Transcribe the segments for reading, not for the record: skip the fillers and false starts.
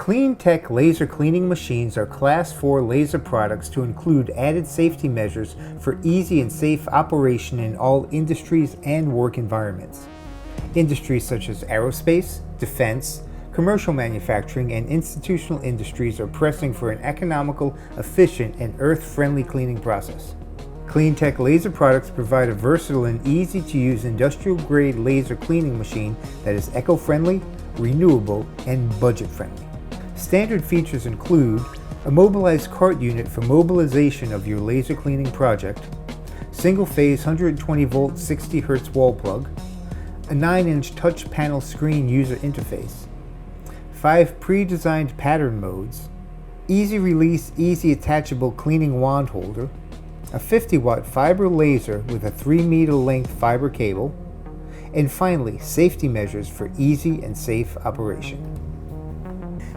CleanTech laser cleaning machines are Class 4 laser products to include added safety measures for easy and safe operation in all industries and work environments. Industries such as aerospace, defense, commercial manufacturing, and institutional industries are pressing for an economical, efficient, and earth-friendly cleaning process. CleanTech laser products provide a versatile and easy-to-use industrial-grade laser cleaning machine that is eco-friendly, renewable, and budget-friendly. Standard features include a mobilized cart unit for mobilization of your laser cleaning project, single-phase 120-volt 60Hz wall plug, a 9-inch touch panel screen user interface, 5 pre-designed pattern modes, easy release, easy attachable cleaning wand holder, a 50-watt fiber laser with a 3-meter length fiber cable, and finally, safety measures for easy and safe operation.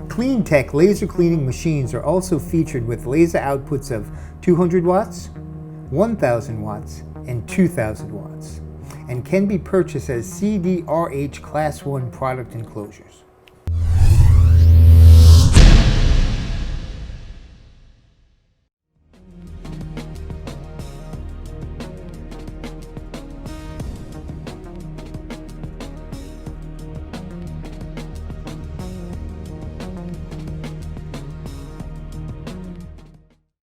CleanTech laser cleaning machines are also featured with laser outputs of 200 watts, 1000 watts, and 2000 watts, and can be purchased as CDRH Class 1 product enclosures.